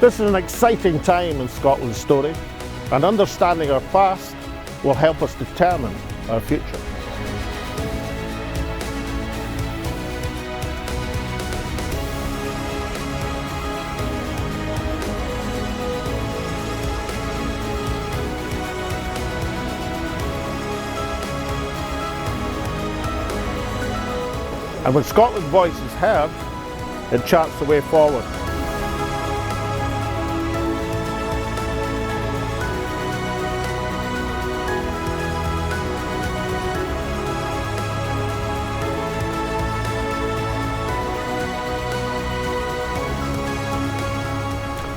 This is an exciting time in Scotland's story, and understanding our past will help us determine our future. And when Scotland's voice is heard, it charts the way forward.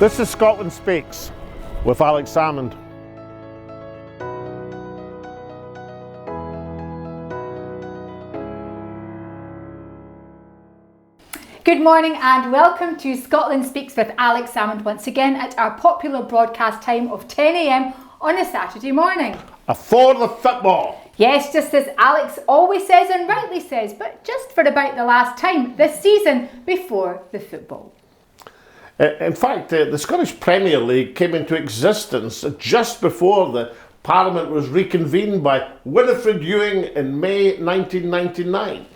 This is Scotland Speaks with Salmond. Good morning and welcome to Scotland Speaks with Salmond once again at our popular broadcast time of 10 a.m. on a Saturday morning. For the football! Yes, just as Alex always says and rightly says, but just for about the last time this season before the football. In fact, the Scottish Premier League came into existence just before the Parliament was reconvened by Winifred Ewing in May 1999.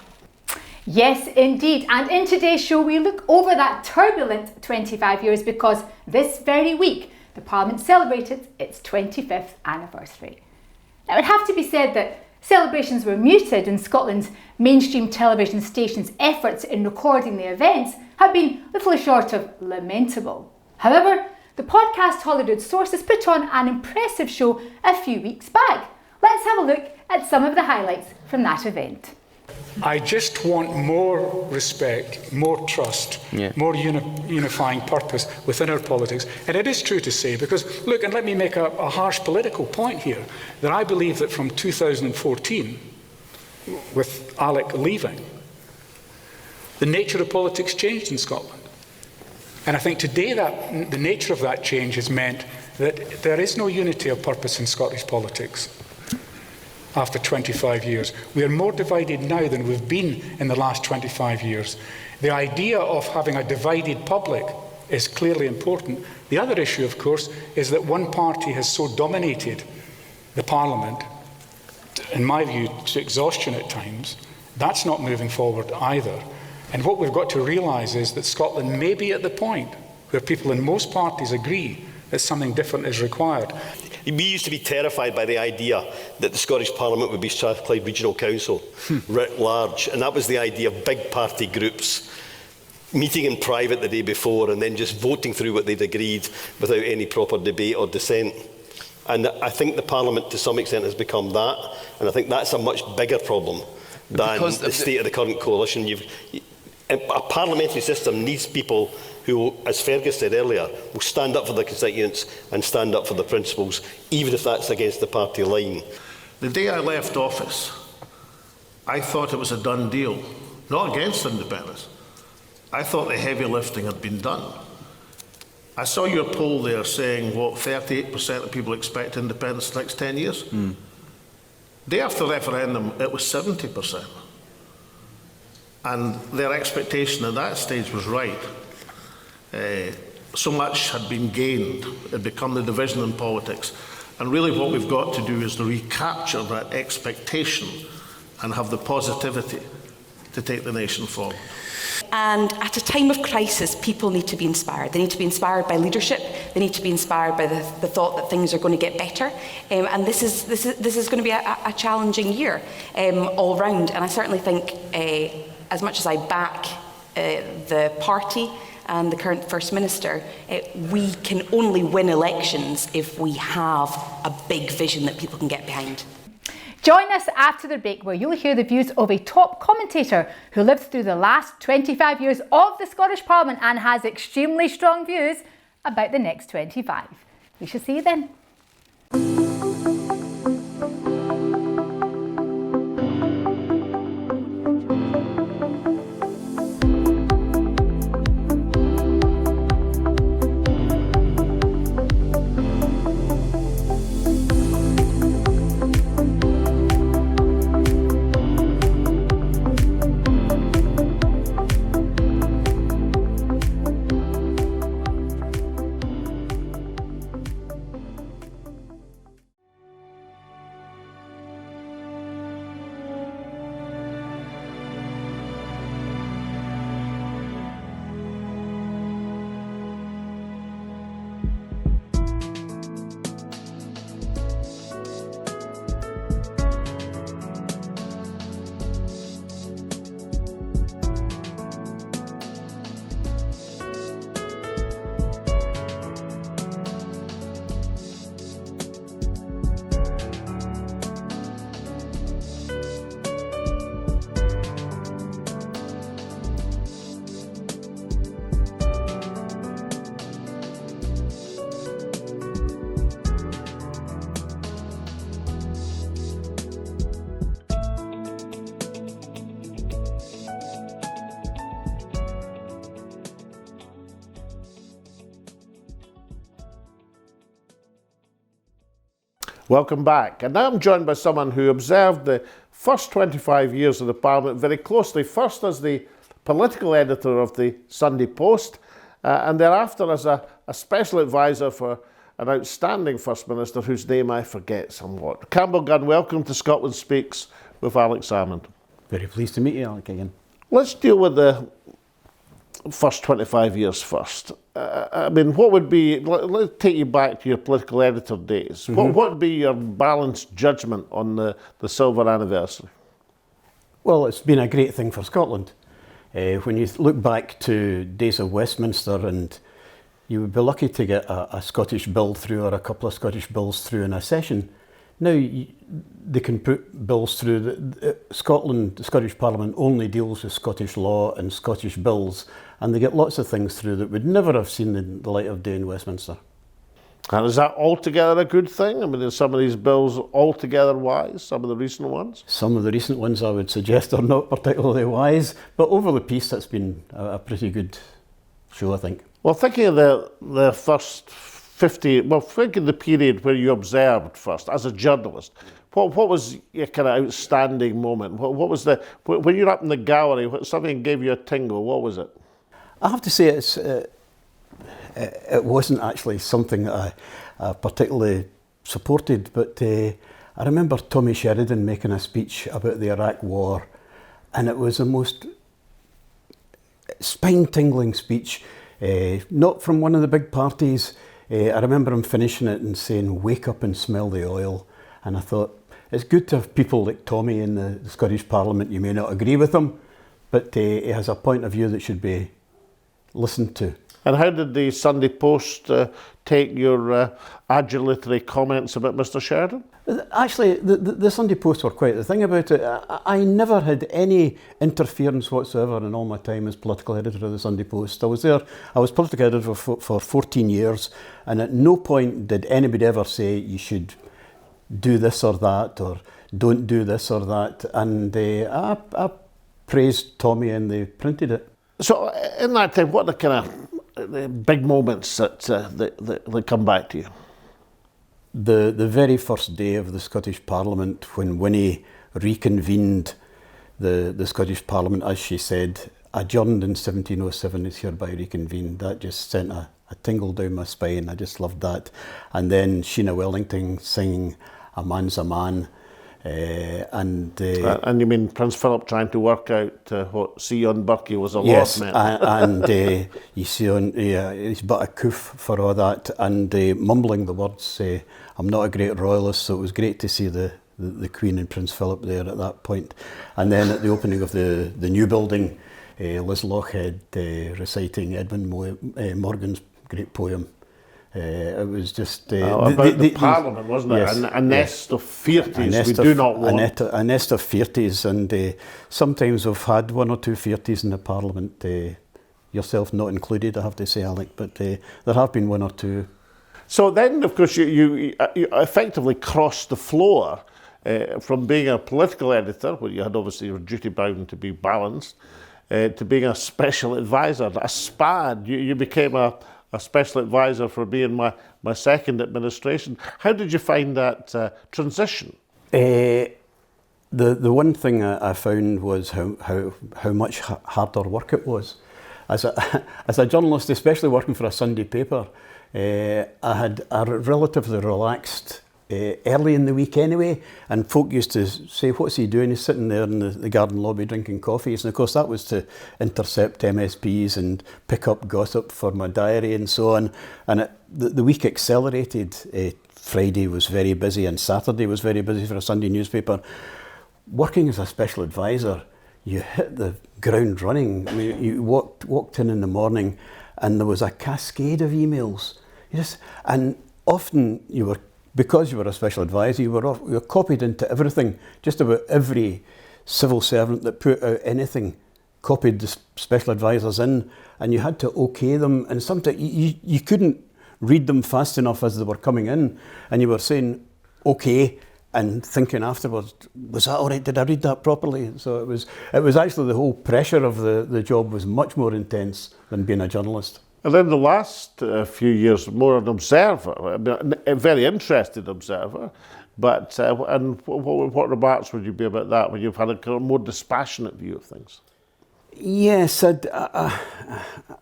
Yes, indeed. And in today's show, we look over that turbulent 25 years because this very week, the Parliament celebrated its 25th anniversary. Now, it would have to be said that celebrations were muted and Scotland's mainstream television station's efforts in recording the events have been little short of lamentable. However, the podcast Hollywood Sources put on an impressive show a few weeks back. Let's have a look at some of the highlights from that event. I just want more respect, more trust, more unifying purpose within our politics. And it is true to say, because, look, and let me make a harsh political point here, that I believe that from 2014, with Alec leaving, the nature of politics changed in Scotland. And I think today that the nature of that change has meant that there is no unity of purpose in Scottish politics. After 25 years. We are more divided now than we've been in the last 25 years. The idea of having a divided public is clearly important. The other issue, of course, is that one party has so dominated the Parliament, in my view, to exhaustion at times. That's not moving forward either. And what we've got to realise is that Scotland may be at the point where people in most parties agree that something different is required. We used to be terrified by the idea that the Scottish Parliament would be Strathclyde Regional Council writ large, and that was the idea of big party groups meeting in private the day before and then just voting through what they'd agreed without any proper debate or dissent. And I think the Parliament to some extent has become that, and I think that's a much bigger problem than the state of the current coalition. A parliamentary system needs people who, as Fergus said earlier, will stand up for their constituents and stand up for the principles, even if that's against the party line. The day I left office, I thought it was a done deal, not against independence. I thought the heavy lifting had been done. I saw your poll there saying, 38% of people expect independence in the next 10 years? Day after referendum, it was 70%. And their expectation at that stage was right. So much had been gained, it had become the division in politics. And really what we've got to do is to recapture that expectation and have the positivity to take the nation forward. And at a time of crisis, people need to be inspired. They need to be inspired by leadership. They need to be inspired by the thought that things are going to get better. And this is going to be a challenging year all round. And I certainly think, as much as I back the party and the current First Minister, we can only win elections if we have a big vision that people can get behind. Join us after the break where you'll hear the views of a top commentator who lived through the last 25 years of the Scottish Parliament and has extremely strong views about the next 25. We shall see you then. Welcome back. And now I'm joined by someone who observed the first 25 years of the Parliament very closely, first as the political editor of the Sunday Post, and thereafter as a special advisor for an outstanding First Minister whose name I forget somewhat. Campbell Gunn, welcome to Scotland Speaks with Alex Salmond. Very pleased to meet you, Alec, again. Let's deal with the first 25 years first. I mean, what would be, let's take you back to your political editor days. What would be your balanced judgment on the silver anniversary? Well, it's been a great thing for Scotland. When you look back to days of Westminster, and you would be lucky to get a Scottish bill through or a couple of Scottish bills through in a session. Now they can put bills through. Scotland, the Scottish Parliament only deals with Scottish law and Scottish bills, and they get lots of things through that would never have seen the light of day in Westminster. And is that altogether a good thing? I mean, are some of these bills altogether wise, some of the recent ones? Some of the recent ones I would suggest are not particularly wise, but over the piece that's been a pretty good show, I think. Well, thinking of the first 50, well, think of the period where you observed first as a journalist. What was your kind of outstanding moment? What was when you're up in the gallery, something gave you a tingle, what was it? I have to say it wasn't actually something that I particularly supported, but I remember Tommy Sheridan making a speech about the Iraq War, and it was the most spine-tingling speech, not from one of the big parties. I remember him finishing it and saying, "Wake up and smell the oil." And I thought, it's good to have people like Tommy in the Scottish Parliament. You may not agree with him, but he has a point of view that should be listened to. And how did the Sunday Post take your adulatory comments about Mr. Sheridan? Actually, the Sunday Post were quite the thing about it. I never had any interference whatsoever in all my time as political editor of the Sunday Post. I was political editor for 14 years, and at no point did anybody ever say you should do this or that, or don't do this or that. And I praised Tommy, and they printed it. So in that time, what are the kind of the big moments that come back to you? The very first day of the Scottish Parliament, when Winnie reconvened the Scottish Parliament, as she said, adjourned in 1707 is hereby reconvened. That just sent a tingle down my spine. I just loved that. And then Sheena Wellington singing "A Man's a Man." And you mean Prince Philip trying to work out what Sion Burkey was a lord yes, meant? and you see he's but a coof for all that, and mumbling the words, "I'm not a great royalist," so it was great to see the Queen and Prince Philip there at that point. And then at the opening of the new building, Liz Lochhead reciting Edmund Morgan's great poem. It was just about the Parliament, wasn't it? Yes, a nest of fearties we do not want. A nest of fearties, and sometimes we've had one or two fearties in the Parliament, yourself not included, I have to say, Alec, but there have been one or two. So then, of course, you effectively crossed the floor from being a political editor, where you had obviously your duty bound to be balanced, to being a special advisor, a SPAD. You became a special advisor for being my second administration. How did you find that transition? The one thing I found was how much harder work it was. As a journalist, especially working for a Sunday paper, I had a relatively relaxed early in the week anyway, and folk used to say, "What's he doing? He's sitting there in the garden lobby drinking coffees." And of course that was to intercept MSPs and pick up gossip for my diary and so on. And the week accelerated. Friday was very busy and Saturday was very busy for a Sunday newspaper. Working as a special advisor, you hit the ground running. I mean, you walked in the morning and there was a cascade of emails. And often because you were a special advisor, you were copied into everything. Just about every civil servant that put out anything copied the special advisors in, and you had to okay them. And sometimes you couldn't read them fast enough as they were coming in, and you were saying okay and thinking afterwards, was that all right? Did I read that properly? So it was actually the whole pressure of the job was much more intense than being a journalist. And then the last few years, more an observer, I mean, a very interested observer. But and what remarks would you be about that when you've had a kind of more dispassionate view of things? Yes,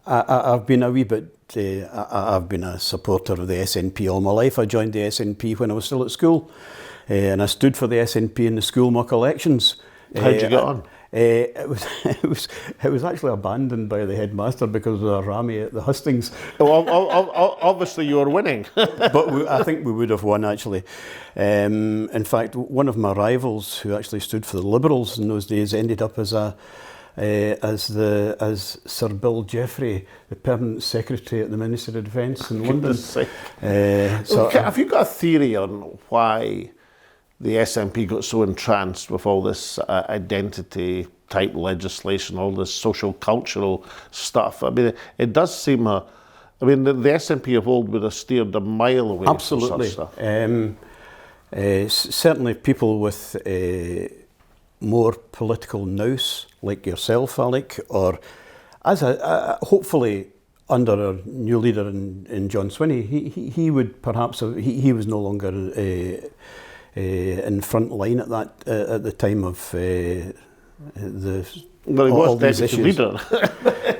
I've been a wee bit. I've been a supporter of the SNP all my life. I joined the SNP when I was still at school, and I stood for the SNP in the school mock elections. How did you get on? It was actually abandoned by the headmaster because of a rammy at the hustings. Well, obviously you were winning. But I think we would have won, actually. In fact, one of my rivals, who actually stood for the Liberals in those days, ended up as Sir Bill Jeffrey, the permanent secretary at the Ministry of Defence in London. Have you got a theory on why the SNP got so entranced with all this identity type legislation, all this social cultural stuff? I mean, it does seem the SNP of old would have steered a mile away Absolutely. from such stuff. Certainly people with more political nous, like yourself, Alec, or as hopefully under our new leader in John Swinney, he would perhaps have, he was no longer in front line at the time of the. Well, he was deputy leader.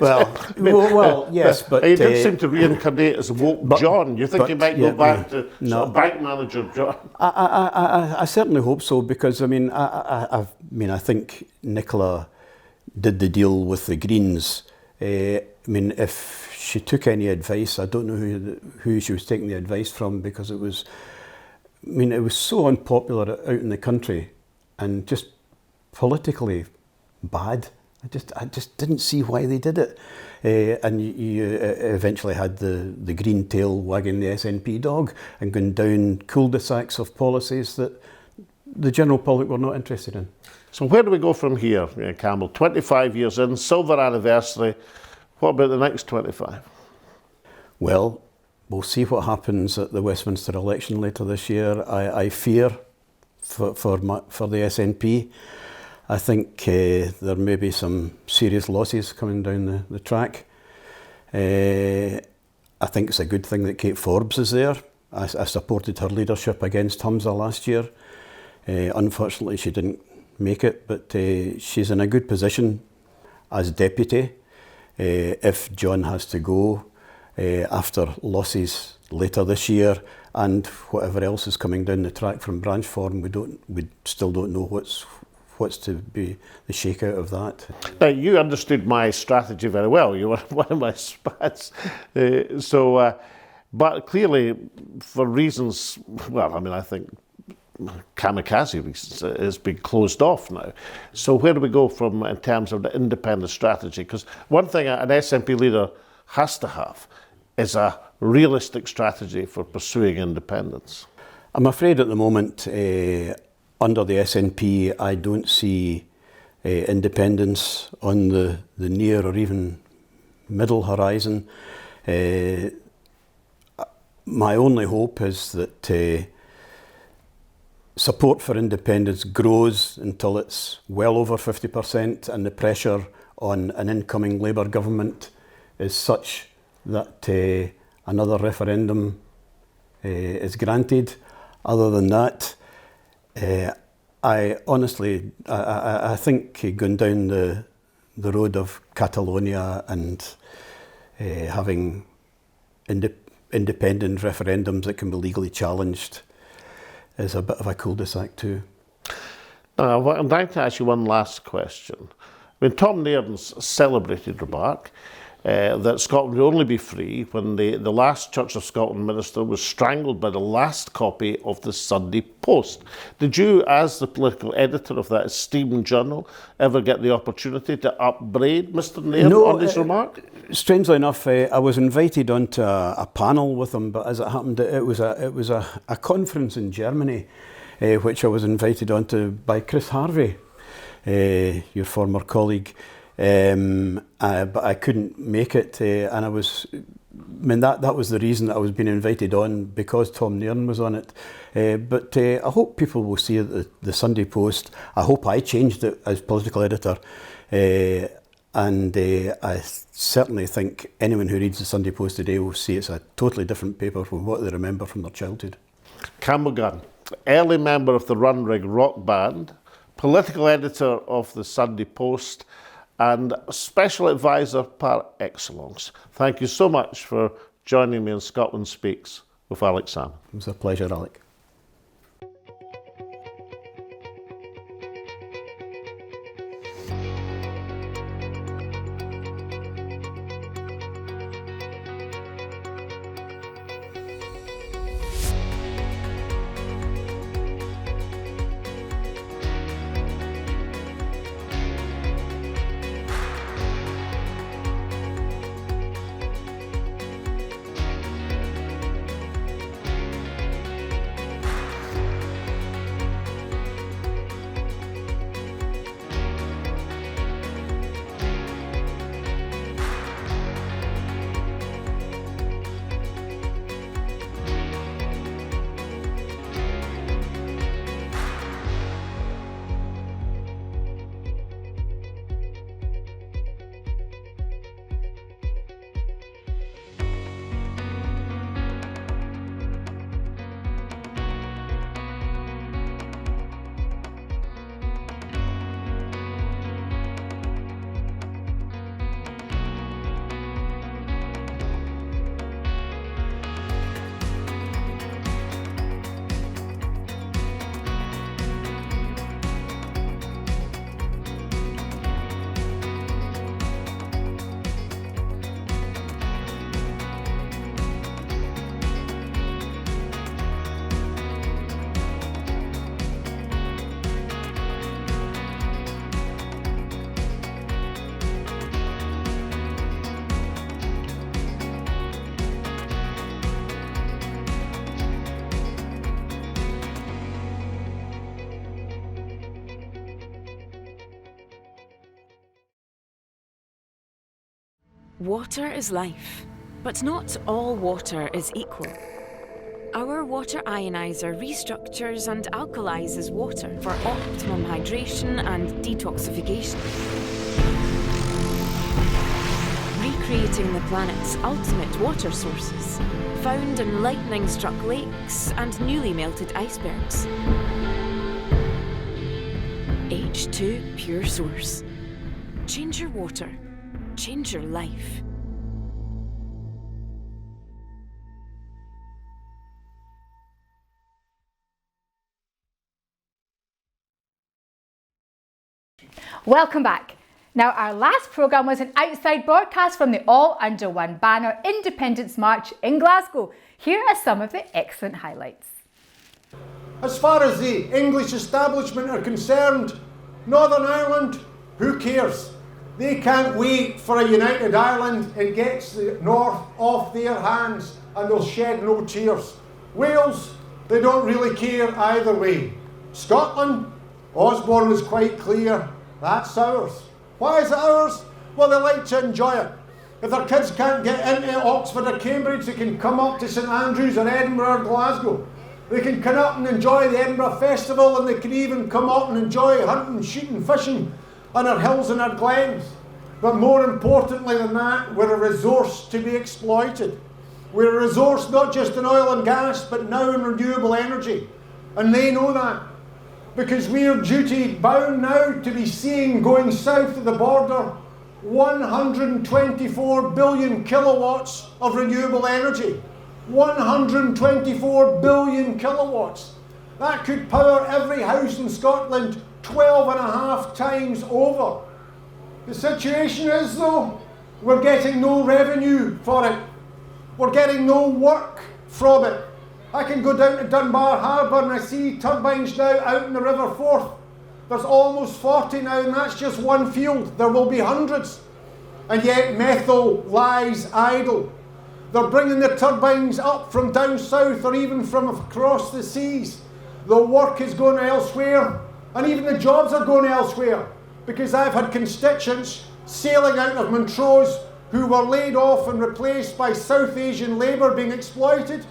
well, yes, but he did seem to reincarnate as woke John. You think he might go back to sort of bank manager John? I certainly hope so, because I think Nicola did the deal with the Greens. If she took any advice, I don't know who she was taking the advice from, because it was so unpopular out in the country and just politically bad. I just didn't see why they did it. And you eventually had the green tail wagging the SNP dog and going down cul-de-sacs of policies that the general public were not interested in. So where do we go from here, Campbell? 25 years in, silver anniversary. What about the next 25? Well, we'll see what happens at the Westminster election later this year. I fear for the SNP. I think there may be some serious losses coming down the track. I think it's a good thing that Kate Forbes is there. I supported her leadership against Humza last year. Unfortunately, she didn't make it, but she's in a good position as deputy. If John has to go after losses later this year, and whatever else is coming down the track from branch form, we still don't know what's to be the shakeout of that. Now, you understood my strategy very well. You were one of my spats. But clearly, for reasons, I think kamikaze reasons, it's been closed off now. So where do we go from in terms of the independent strategy? Because one thing an SNP leader has to have is a realistic strategy for pursuing independence. I'm afraid at the moment, under the SNP, I don't see independence on the near or even middle horizon. My only hope is that support for independence grows until it's well over 50%, and the pressure on an incoming Labour government is such that another referendum is granted. Other than that, I honestly think going down the road of Catalonia and having independent referendums that can be legally challenged is a bit of a cul-de-sac too. I'd like to ask you one last question. Tom Nairn's celebrated remark that Scotland will only be free when the last Church of Scotland minister was strangled by the last copy of the Sunday Post. Did you, as the political editor of that esteemed journal, ever get the opportunity to upbraid Mr. Nairn on his remark? Strangely enough, I was invited onto a panel with him, but as it happened, it was a conference in Germany, which I was invited onto by Chris Harvey, your former colleague. But I couldn't make it, and that was the reason that I was being invited on, because Tom Nairn was on it. But I hope people will see the Sunday Post. I hope I changed it as political editor. And I certainly think anyone who reads the Sunday Post today will see it's a totally different paper from what they remember from their childhood. Campbell Gunn, early member of the Runrig Rock Band, political editor of the Sunday Post, and special advisor par excellence. Thank you so much for joining me on Scotland Speaks with Alex Salmond. It was a pleasure, Alec. Water is life, but not all water is equal. Our water ionizer restructures and alkalizes water for optimum hydration and detoxification, recreating the planet's ultimate water sources, found in lightning-struck lakes and newly melted icebergs. H2 Pure Source. Change your water. Change your life. Welcome back. Now, our last programme was an outside broadcast from the All Under One Banner Independence March in Glasgow. Here are some of the excellent highlights. As far as the English establishment are concerned, Northern Ireland, who cares? They can't wait for a united Ireland. It gets the North off their hands and they'll shed no tears. Wales, they don't really care either way. Scotland, Osborne was quite clear, that's ours. Why is it ours? Well, they like to enjoy it. If their kids can't get into Oxford or Cambridge, they can come up to St Andrews or Edinburgh or Glasgow. They can come up and enjoy the Edinburgh Festival, and they can even come up and enjoy hunting, shooting, fishing on our hills and our glens. But more importantly than that, we're a resource to be exploited. We're a resource not just in oil and gas, but now in renewable energy. And they know that, because we are duty bound now to be seeing, going south of the border, 124 billion kilowatts of renewable energy. 124 billion kilowatts. That could power every house in Scotland 12.5 times over. The situation is, though, we're getting no revenue for it. We're getting no work from it. I can go down to Dunbar Harbour and I see turbines now out in the River Forth. There's almost 40 now, and that's just one field. There will be hundreds. And yet Methil lies idle. They're bringing the turbines up from down south or even from across the seas. The work is going elsewhere, and even the jobs are going elsewhere, because I've had constituents sailing out of Montrose who were laid off and replaced by South Asian labour being exploited.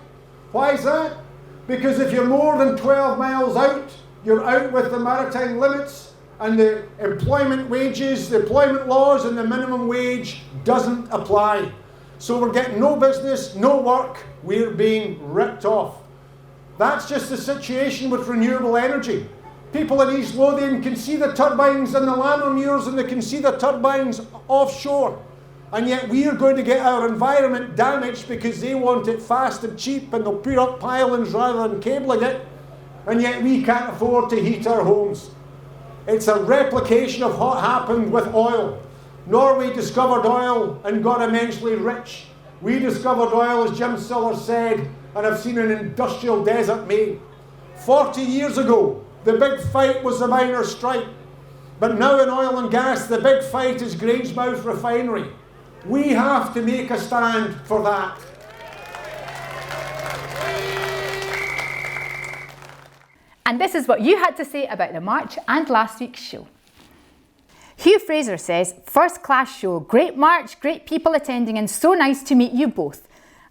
Why is that? Because if you're more than 12 miles out, you're out with the maritime limits, and the employment wages, the employment laws and the minimum wage doesn't apply. So we're getting no business, no work, we're being ripped off. That's just the situation with renewable energy. People in East Lothian can see the turbines in the Lammermuirs and they can see the turbines offshore. And yet we are going to get our environment damaged because they want it fast and cheap and they'll put up pylons rather than cabling it. And yet we can't afford to heat our homes. It's a replication of what happened with oil. Norway discovered oil and got immensely rich. We discovered oil, as Jim Siller said, and have seen an industrial desert made. 40 years ago, the big fight was the miners' strike. But now in oil and gas, the big fight is Grangemouth Refinery. We have to make a stand for that. And this is what you had to say about the march and last week's show. Hugh Fraser says, first class show, great march, great people attending and so nice to meet you both.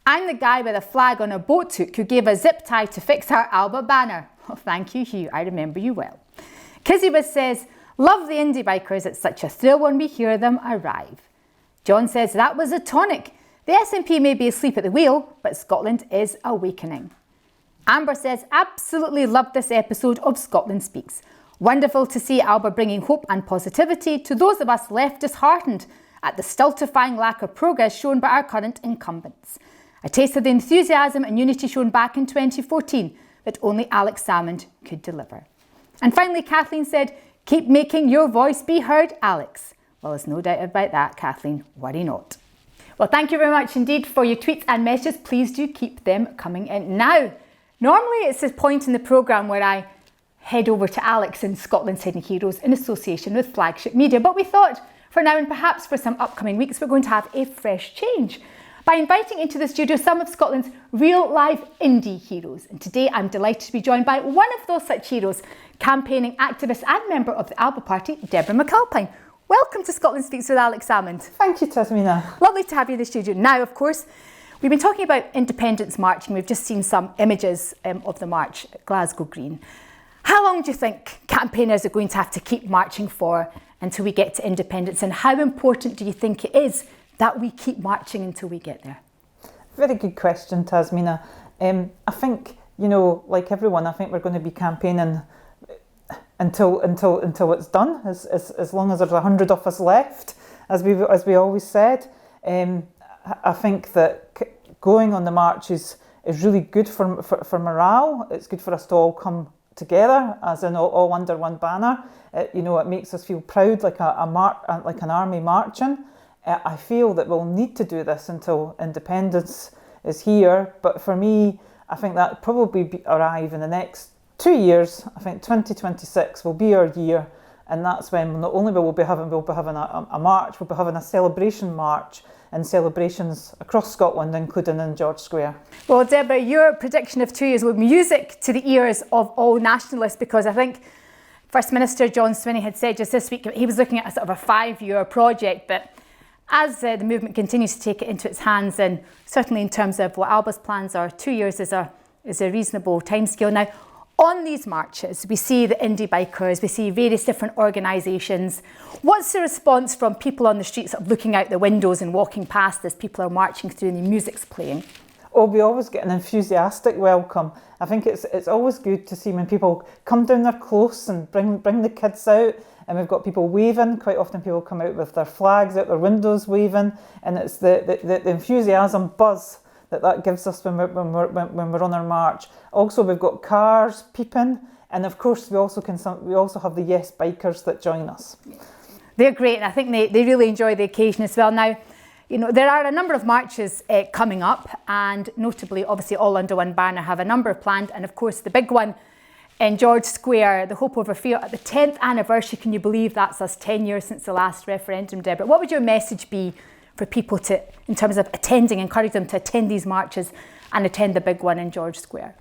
I'm the guy with a flag on a boat hook who gave a zip tie to fix our ALBA banner. Oh, thank you, Hugh, I remember you well. Kizibus says, love the indie bikers, it's such a thrill when we hear them arrive. John says, that was a tonic. The SNP may be asleep at the wheel, but Scotland is awakening. Amber says, absolutely loved this episode of Scotland Speaks. Wonderful to see ALBA bringing hope and positivity to those of us left disheartened at the stultifying lack of progress shown by our current incumbents. A taste of the enthusiasm and unity shown back in 2014 that only Alex Salmond could deliver. And finally, Kathleen said, keep making your voice be heard, Alex. Well, there's no doubt about that, Kathleen. Worry not. Well, thank you very much indeed for your tweets and messages. Please do keep them coming in. Now, normally it's this point in the programme where I head over to Alex in Scotland's Hidden Heroes in association with Flagship Media. But we thought for now and perhaps for some upcoming weeks, we're going to have a fresh change by inviting into the studio some of Scotland's real life indie heroes. And today I'm delighted to be joined by one of those such heroes, campaigning activist and member of the ALBA party, Deborah McAlpine. Welcome to Scotland Speaks with Alex Salmond. Thank you, Tasmina. Lovely to have you in the studio. Now, of course, we've been talking about independence marching. We've just seen some images of the march at Glasgow Green. How long do you think campaigners are going to have to keep marching for until we get to independence? And how important do you think it is that we keep marching until we get there? Very good question, Tasmina. I think, you know, like everyone, I think we're going to be campaigning until it's done, as long as there's 100 of us left, as we always said. I think that going on the march is really good for morale. It's good for us to all come together, as in all under one banner. It makes us feel proud, like an army marching. I feel that we'll need to do this until independence is here. But for me, I think that probably arrive in the next 2 years. I think 2026 will be our year, and that's when not only we'll be having a march, we'll be having a celebration march and celebrations across Scotland, including in George Square. Well, Deborah, your prediction of 2 years will be music to the ears of all nationalists, because I think First Minister John Swinney had said just this week he was looking at a sort of a 5-year project, but as the movement continues to take it into its hands, and certainly in terms of what ALBA's plans are, 2 years is a reasonable timescale. Now, on these marches, we see the indie bikers, we see various different organisations. What's the response from people on the streets of looking out the windows and walking past as people are marching through and the music's playing? Oh, we always get an enthusiastic welcome. I think it's always good to see when people come down there close and bring the kids out, and we've got people waving. Quite often people come out with their flags out their windows waving, and it's the enthusiasm buzz that gives us when we're on our march. Also, we've got cars peeping, and of course we also have the Yes Bikers that join us. They're great, and I think they really enjoy the occasion as well. Now, you know, there are a number of marches coming up, and notably, obviously, all under one banner have a number of planned, and of course the big one in George Square, the Hope Over Fear, at the 10th anniversary. Can you believe that's us 10 years since the last referendum, Deborah? What would your message be for people to, in terms of attending, encourage them to attend these marches and attend the big one in George Square?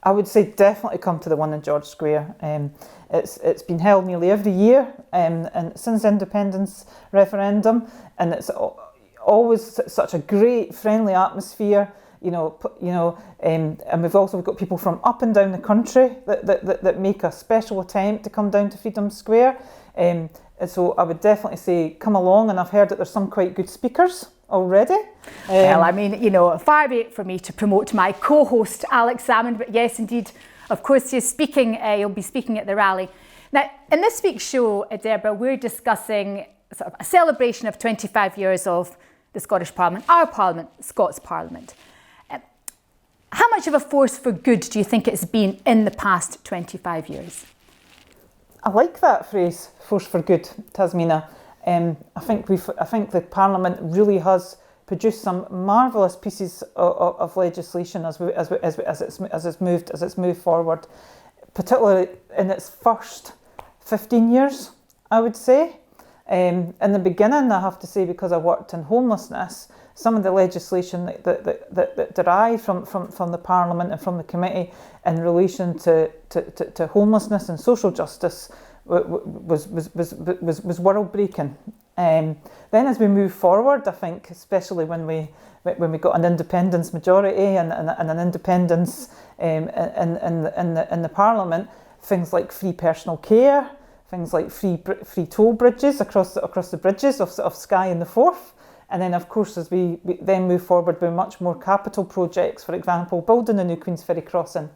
I would say definitely come to the one in George Square. It's been held nearly every year and since the independence referendum, and it's always such a great friendly atmosphere. and we've also got people from up and down the country that make a special attempt to come down to Freedom Square. And so I would definitely say come along, and I've heard that there's some quite good speakers already. Well, I mean, far be it for me to promote my co-host Alex Salmond, but yes, indeed, of course, you'll be speaking at the rally. Now, in this week's show, Deborah, we're discussing sort of a celebration of 25 years of the Scottish Parliament, our Parliament, Scots Parliament. How much of a force for good do you think it's been in the past 25 years? I like that phrase, force for good, Tasmina. I think the Parliament really has produced some marvellous pieces of legislation as it's moved forward, particularly in its first 15 years, I would say. In the beginning, I have to say, because I worked in homelessness, some of the legislation that derived from the Parliament and from the committee in relation to homelessness and social justice was world breaking. Then, as we move forward, I think, especially when we got an independence majority and an independence in the Parliament, things like free personal care, things like free toll bridges across the bridges of Skye and the Forth. And then, of course, as we then move forward with much more capital projects, for example, building the new Queen's Ferry crossing.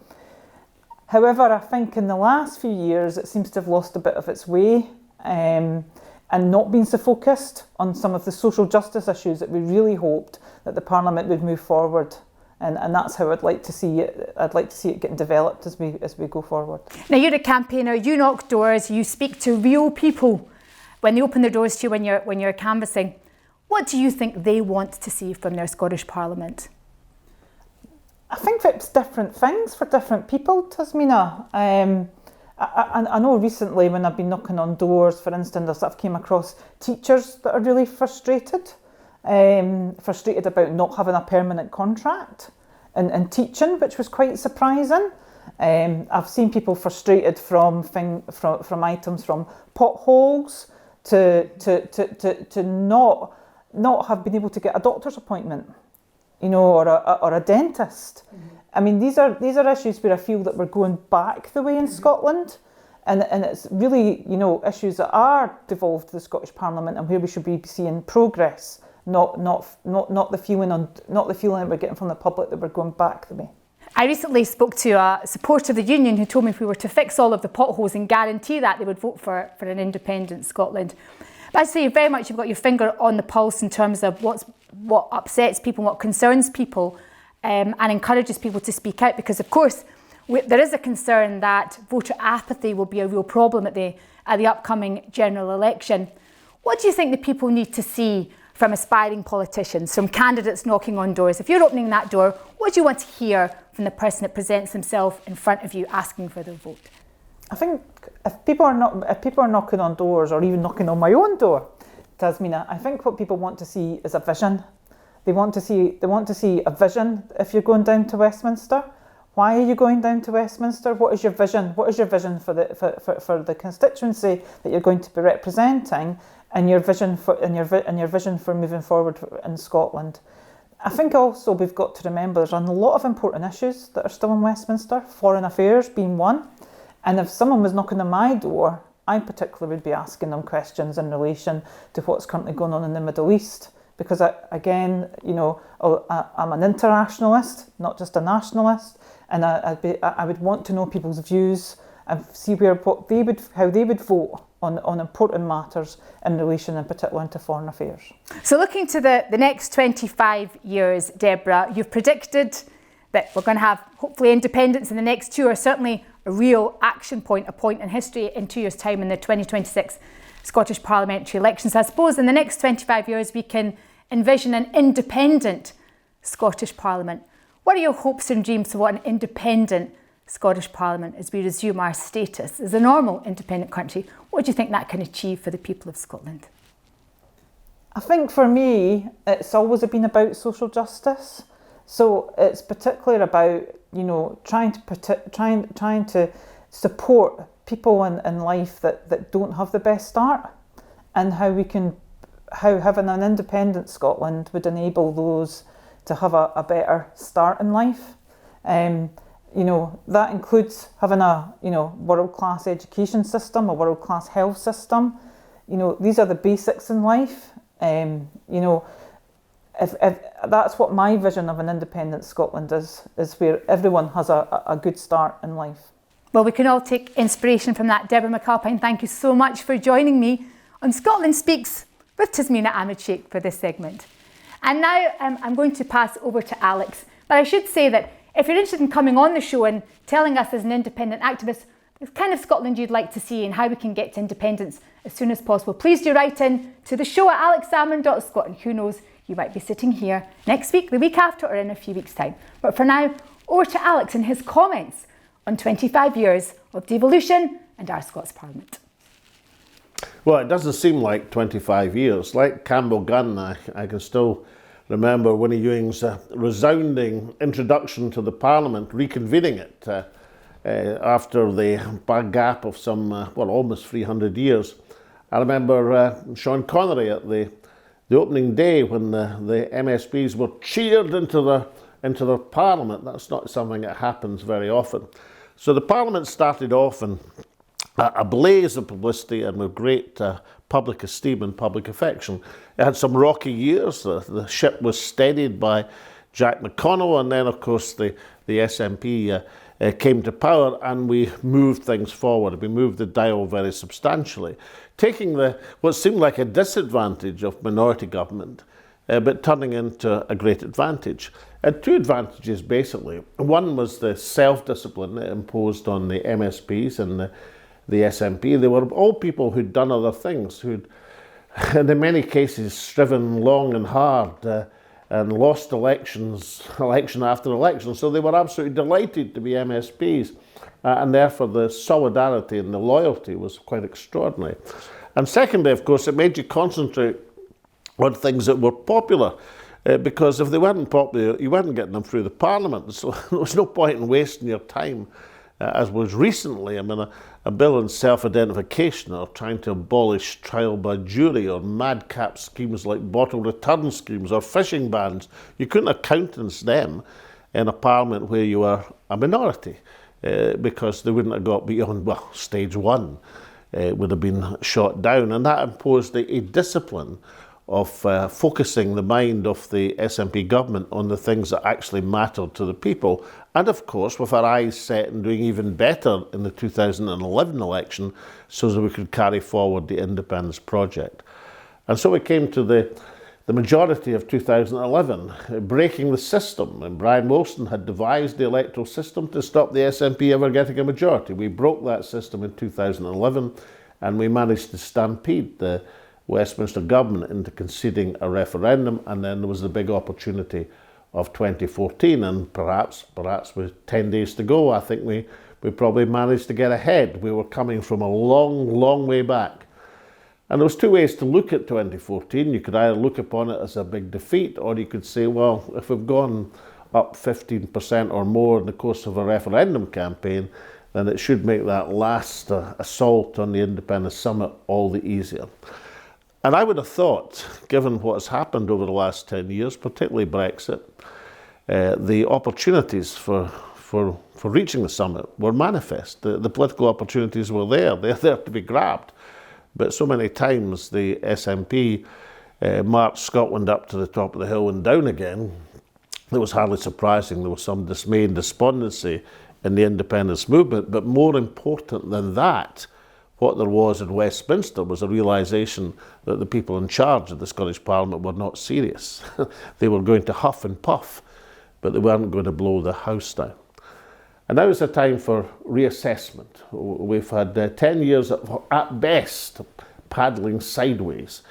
However, I think in the last few years, it seems to have lost a bit of its way and not been so focused on some of the social justice issues that we really hoped that the Parliament would move forward. And that's how I'd like to see it. I'd like to see it getting developed as we go forward. Now, you're a campaigner. You knock doors. You speak to real people when they open their doors to you when you're canvassing. What do you think they want to see from their Scottish Parliament? I think it's different things for different people, Tasmina. I know recently when I've been knocking on doors, for instance, I've came across teachers that are really frustrated about not having a permanent contract in teaching, which was quite surprising. I've seen people frustrated from items from potholes to not have been able to get a doctor's appointment, or a dentist. Mm-hmm. I mean, these are issues where I feel that we're going back the way in Scotland, and it's really issues that are devolved to the Scottish Parliament and where we should be seeing progress, not the feeling that we're getting from the public that we're going back the way. I recently spoke to a supporter of the Union who told me if we were to fix all of the potholes and guarantee that, they would vote for an independent Scotland. But I'd say very much you've got your finger on the pulse in terms of what upsets people, what concerns people, and encourages people to speak out, because of course there is a concern that voter apathy will be a real problem at the upcoming general election. What do you think the people need to see from aspiring politicians, from candidates knocking on doors? If you're opening that door, what do you want to hear from the person that presents himself in front of you asking for their vote? I think if people are knocking on doors, or even knocking on my own door, Tasmina, I think what people want to see is a vision. They want to see a vision. If you're going down to Westminster, why are you going down to Westminster? What is your vision? What is your vision for the constituency that you're going to be representing, and your vision for moving forward in Scotland? I think also we've got to remember there's a lot of important issues that are still in Westminster, foreign affairs being one. And if someone was knocking on my door, I particularly would be asking them questions in relation to what's currently going on in the Middle East. Because I'm an internationalist, not just a nationalist, and I would want to know people's views and see how they would vote on important matters in relation in particular to foreign affairs. So looking to the next 25 years, Deborah, you've predicted that we're going to have hopefully independence in the next 2, or certainly a real action point, a point in history in 2 years' time in the 2026 Scottish parliamentary elections. I suppose in the next 25 years we can envision an independent Scottish Parliament. What are your hopes and dreams for what an independent Scottish Parliament as we resume our status as a normal independent country? What do you think that can achieve for the people of Scotland? I think for me, it's always been about social justice. So it's particularly about, trying to support people in life that don't have the best start, and how having an independent Scotland would enable those to have a better start in life. You know, that includes having a, you know, world-class education system, a world-class health system. You know, these are the basics in life. You know, if that's what my vision of an independent Scotland is where everyone has a good start in life. Well, we can all take inspiration from that. Deborah McAlpine, thank you so much for joining me on Scotland Speaks with Tasmina Ahmed Sheikh for this segment. And now I'm going to pass over to Alex. But I should say that if you're interested in coming on the show and telling us as an independent activist the kind of Scotland you'd like to see and how we can get to independence as soon as possible, please do write in to the show at alexsalmond.scot, and who knows, you might be sitting here next week, the week after, or in a few weeks' time. But for now, over to Alex and his comments on 25 years of devolution and our Scots Parliament. Well, it doesn't seem like 25 years. Like Campbell Gunn, I can still remember Winnie Ewing's resounding introduction to the Parliament, reconvening it after the big gap of some, almost 300 years. I remember Sean Connery at the opening day when the MSPs were cheered into their Parliament. That's not something that happens very often. So the Parliament started off in a blaze of publicity and with great public esteem and public affection. It had some rocky years. The ship was steadied by Jack McConnell, and then, of course, the SNP came to power, and we moved things forward. We moved the dial very substantially, taking what seemed like a disadvantage of minority government, but turning into a great advantage. And two advantages, basically. One was the self-discipline imposed on the MSPs and the SNP. They were all people who'd done other things, who'd, in many cases, striven long and hard and lost election after election. So they were absolutely delighted to be MSPs. And therefore the solidarity and the loyalty was quite extraordinary. And secondly, of course, it made you concentrate on things that were popular. Because if they weren't popular, you weren't getting them through the Parliament. So there was no point in wasting your time, as was recently. I mean, a bill on self-identification, or trying to abolish trial by jury, or madcap schemes like bottle return schemes or fishing bans. You couldn't have countenanced them in a Parliament where you were a minority, because they wouldn't have got beyond, stage one. Would have been shot down. And that imposed a discipline of focusing the mind of the SNP government on the things that actually mattered to the people. And of course, with our eyes set on doing even better in the 2011 election, so that we could carry forward the independence project. And so we came to the majority of 2011, breaking the system. And Brian Wilson had devised the electoral system to stop the SNP ever getting a majority. We broke that system in 2011, and we managed to stampede the Westminster government into conceding a referendum, and then there was the big opportunity of 2014, and perhaps with 10 days to go, I think we probably managed to get ahead. We were coming from a long way back. And there was two ways to look at 2014. You could either look upon it as a big defeat, or you could say, well, if we've gone up 15% or more in the course of a referendum campaign, then it should make that last assault on the Independence Summit all the easier. And I would have thought, given what has happened over the last 10 years, particularly Brexit, the opportunities for reaching the summit were manifest. The political opportunities were there. They're there to be grabbed. But so many times the SNP marched Scotland up to the top of the hill and down again, it was hardly surprising. There was some dismay and despondency in the independence movement. But more important than that, what there was in Westminster was a realisation that the people in charge of the Scottish Parliament were not serious. They were going to huff and puff, but they weren't going to blow the house down. And now is a time for reassessment. We've had 10 years of, at best, paddling sideways,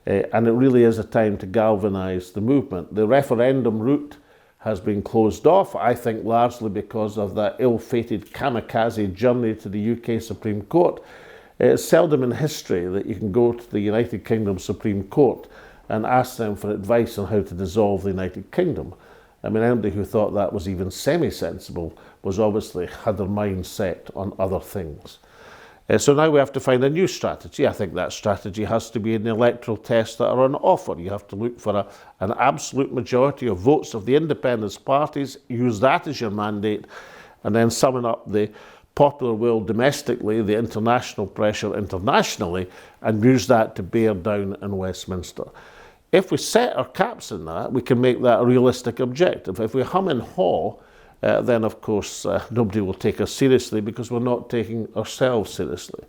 and it really is a time to galvanise the movement. The referendum route has been closed off, I think largely because of that ill-fated kamikaze journey to the UK Supreme Court. It's seldom in history that you can go to the United Kingdom Supreme Court and ask them for advice on how to dissolve the United Kingdom. I mean, anybody who thought that was even semi-sensible was obviously had their mind set on other things. So now we have to find a new strategy. I think that strategy has to be in the electoral tests that are on offer. You have to look for an absolute majority of votes of the independence parties, use that as your mandate, and then summon up the popular will domestically, the international pressure internationally, and use that to bear down in Westminster. If we set our caps in that, we can make that a realistic objective. If we hum and haw, then of course nobody will take us seriously because we're not taking ourselves seriously.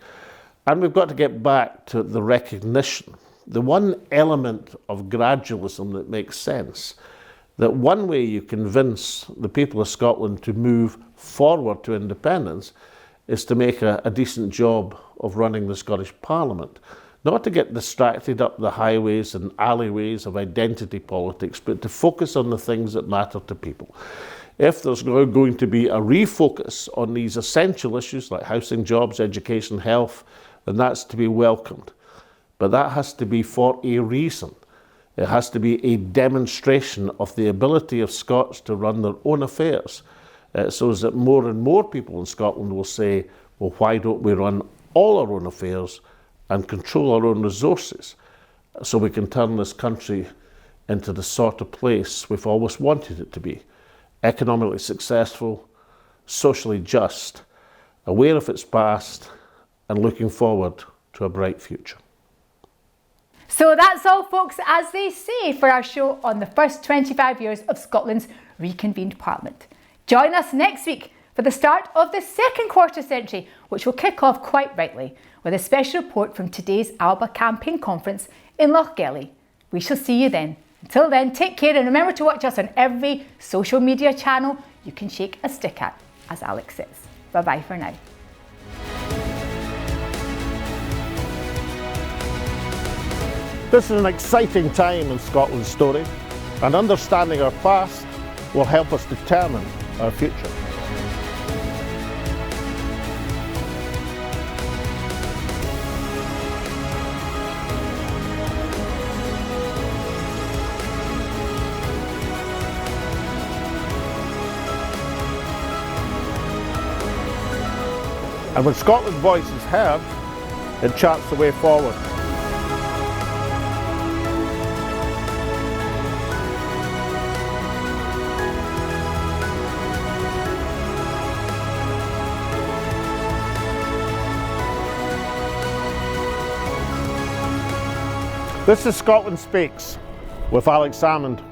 And we've got to get back to the recognition, the one element of gradualism that makes sense, that one way you convince the people of Scotland to move forward to independence is to make a decent job of running the Scottish Parliament. Not to get distracted up the highways and alleyways of identity politics, but to focus on the things that matter to people. If there's going to be a refocus on these essential issues like housing, jobs, education, health, then that's to be welcomed. But that has to be for a reason. It has to be a demonstration of the ability of Scots to run their own affairs, so that more and more people in Scotland will say, well, why don't we run all our own affairs and control our own resources so we can turn this country into the sort of place we've always wanted it to be. Economically successful, socially just, aware of its past, and looking forward to a bright future. So that's all, folks, as they say, for our show on the first 25 years of Scotland's reconvened Parliament. Join us next week for the start of the second quarter century, which will kick off quite rightly with a special report from today's ALBA campaign conference in Lochgelly. We shall see you then. Until then, take care and remember to watch us on every social media channel you can shake a stick at, as Alex says. Bye-bye for now. This is an exciting time in Scotland's story, and understanding our past will help us determine our future. And when Scotland's voice is heard, it charts the way forward. This is Scotland Speaks with Alex Salmond.